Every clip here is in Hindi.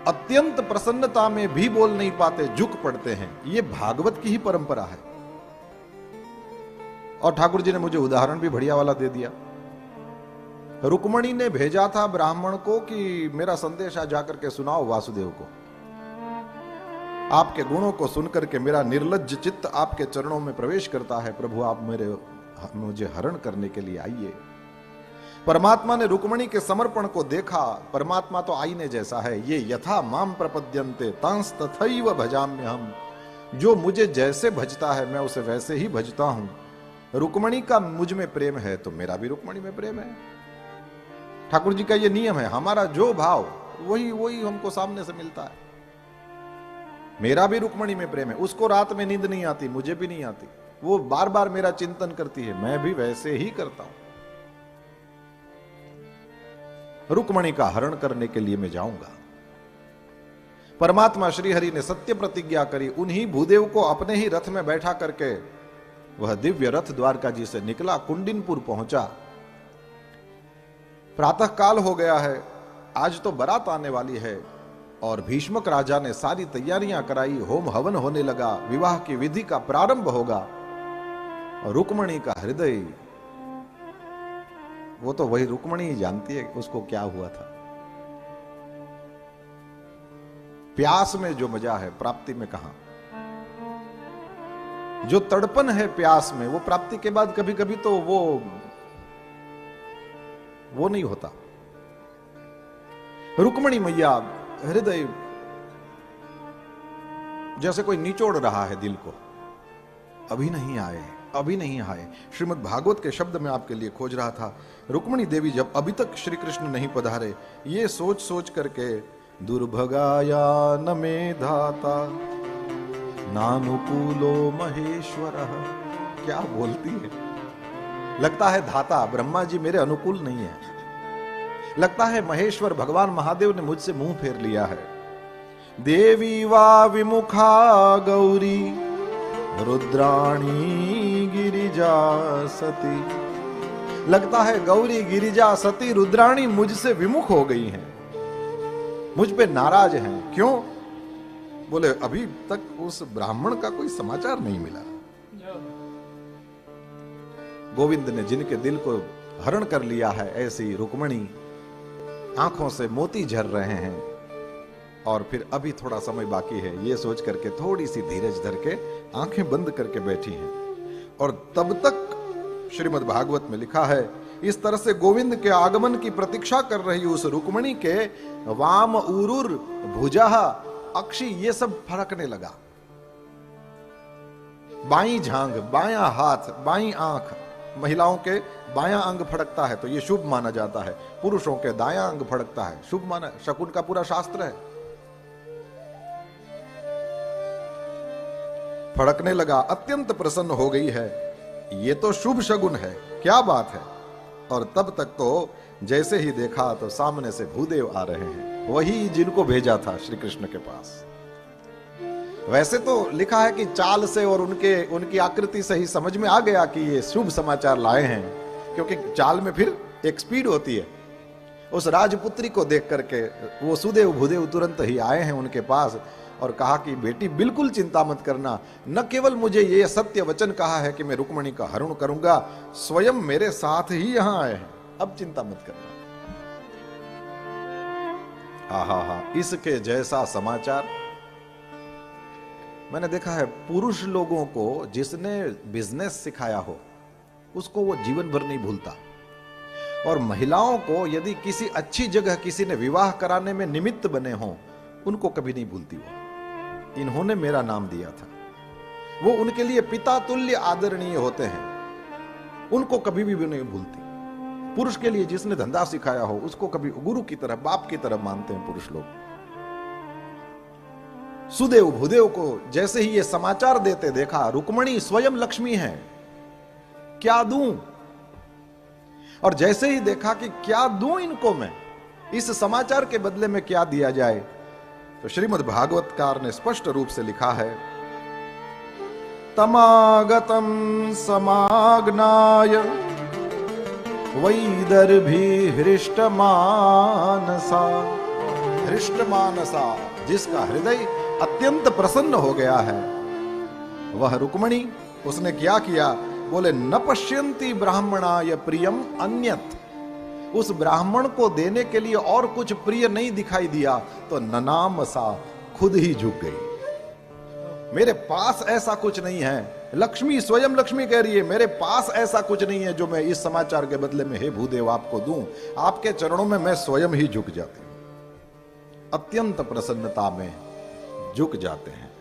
अत्यंत प्रसन्नता में भी बोल नहीं पाते, झुक पड़ते हैं। ये भागवत की ही परंपरा है। और ठाकुर जी ने मुझे उदाहरण भी बढ़िया वाला दे दिया। रुक्मणी ने भेजा था ब्राह्मण को कि मेरा संदेशा जाकर के सुनाओ वासुदेव को, आपके गुणों को सुनकर के मेरा निर्लज्ज चित्त आपके चरणों में प्रवेश करता है, प्रभु आप मुझे हरण करने के लिए आइए। परमात्मा ने रुक्मणी के समर्पण को देखा। परमात्मा तो आईने जैसा है। ये यथा माम प्रपद्यन्ते तांस तथैव भजाम्यहम्, जो मुझे जैसे भजता है मैं उसे वैसे ही भजता हूं। रुक्मणी का मुझ में प्रेम है तो मेरा भी रुक्मणी में प्रेम है। ठाकुर जी का ये नियम है, हमारा जो भाव वही हमको सामने से मिलता है। मेरा भी रुक्मणी में प्रेम है। उसको रात में नींद नहीं आती, मुझे भी नहीं आती, वो बार बार मेरा चिंतन करती है, मैं भी वैसे ही करता हूं। रुक्मणी का हरण करने के लिए मैं जाऊंगा। परमात्मा श्रीहरि ने सत्य प्रतिज्ञा करी। उन्हीं भूदेव को अपने ही रथ में बैठा करके वह दिव्य रथ द्वारका जी से निकला, कुंडिनपुर पहुंचा। प्रातः काल हो गया है, आज तो बारात आने वाली है और भीष्मक राजा ने सारी तैयारियां कराई। होम हवन होने लगा, विवाह की विधि का प्रारंभ होगा। और रुक्मणी का हृदय, वो तो वही रुक्मणी ही जानती है उसको क्या हुआ था। प्यास में जो मजा है प्राप्ति में कहां। जो तड़पन है प्यास में, वो प्राप्ति के बाद कभी कभी तो वो नहीं होता। रुक्मणी मैया हृदय जैसे कोई निचोड़ रहा है दिल को, अभी नहीं आए, अभी नहीं आए। श्रीमद् भागवत के शब्द में आपके लिए खोज रहा था। रुक्मणी देवी जब अभी तक श्री कृष्ण नहीं पधारे, ये सोच सोच करके दुर्भगाया न मे धाता नानुकूलो महेश्वर, क्या बोलती है। लगता है धाता ब्रह्मा जी मेरे अनुकूल नहीं है, लगता है महेश्वर भगवान महादेव ने मुझसे मुंह फेर लिया है। देवी वा विमुखा गौरी रुद्राणी गिरिजा सती, लगता है गौरी गिरिजा सती रुद्राणी मुझसे विमुख हो गई हैं, मुझ पे नाराज हैं। क्यों? बोले अभी तक उस ब्राह्मण का कोई समाचार नहीं मिला। गोविंद ने जिनके दिल को हरण कर लिया है, ऐसी रुक्मणी आंखों से मोती झर रहे हैं और फिर अभी थोड़ा समय बाकी है, ये सोच करके थोड़ी सी धीरज धर के आंखें बंद करके बैठी हैं। और तब तक श्रीमद् भागवत में लिखा है, इस तरह से गोविंद के आगमन की प्रतीक्षा कर रही उस रुक्मणी के वाम उरुर भुजा अक्षी ये सब फड़कने लगा। बाईं जांघ, बायां हाथ, बाईं आंख, महिलाओं के बायां अंग फड़कता है तो ये शुभ माना जाता है, पुरुषों के दायां अंग फड़कता है शुभ माना। शकुन का पूरा शास्त्र है। फड़कने लगा, अत्यंत प्रसन्न हो गई है, ये तो शुभ शगुन है, क्या बात है। और तब तक तो जैसे ही देखा तो सामने से भूदेव आ रहे हैं, वही जिनको भेजा था श्री कृष्ण के पास। वैसे तो लिखा है कि चाल से और उनकी आकृति से ही समझ में आ गया कि ये शुभ समाचार लाए हैं, क्योंकि चाल में फिर एक स्पीड होती है। उस राजपुत्री को देख करके वो सुदेव भूदेव तुरंत ही आए हैं उनके पास और कहा कि बेटी बिल्कुल चिंता मत करना, न केवल मुझे ये सत्य वचन कहा है कि मैं रुक्मणी का हरण करूंगा, स्वयं मेरे साथ ही यहां आए हैं, अब चिंता मत करना। हा, इसके जैसा समाचार मैंने देखा है। पुरुष लोगों को जिसने बिजनेस सिखाया हो उसको वो जीवन भर नहीं भूलता, और महिलाओं को यदि किसी अच्छी जगह किसी ने विवाह कराने में निमित्त बने हों उनको कभी नहीं भूलती। वो इन्होंने मेरा नाम दिया था, वो उनके लिए पिता तुल्य आदरणीय होते हैं, उनको कभी भी नहीं भूलती। पुरुष के लिए जिसने धंधा सिखाया हो उसको कभी गुरु की तरह, बाप की तरह मानते हैं पुरुष लोग। सुदेव भूदेव को जैसे ही ये समाचार देते देखा, रुक्मणी स्वयं लक्ष्मी है, क्या दूं। और जैसे ही देखा कि क्या दूं इनको मैं, इस समाचार के बदले में क्या दिया जाए, तो श्रीमद् भागवतकार ने स्पष्ट रूप से लिखा है, तमागतम समाग्नाय वैदर्भी हृष्ट मानसा हृष्ट मानसा, जिसका हृदय अत्यंत प्रसन्न हो गया है, वह रुक्मणी उसने क्या किया? बोले न पश्यंती ब्राह्मणाय प्रियम अन्यत। उस ब्राह्मण को देने के लिए और कुछ प्रिय नहीं दिखाई दिया, तो ननाम सा खुद ही झुक गई। मेरे पास ऐसा कुछ नहीं है। लक्ष्मी, स्वयं लक्ष्मी कह रही है, मेरे पास ऐसा कुछ नहीं है जो मैं इस समाचार के बदले में हे भूदेव आपको दूं। आपके चरणों में मैं स्वयं ही झुक जाती हूं। अत्यंत प्रसन्नता में झुक जाते हैं।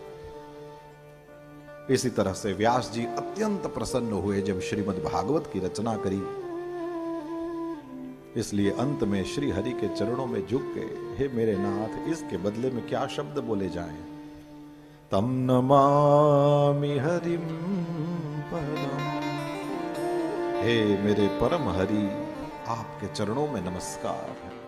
इसी तरह से व्यास जी अत्यंत प्रसन्न हुए जब श्रीमद् भागवत की रचना करी। इसलिए अंत में श्री हरि के चरणों में झुक गए। हे मेरे नाथ, इसके बदले में क्या शब्द बोले जाएं? तम नमामि हरिम परम। हे मेरे परम हरि, आपके चरणों में नमस्कार है।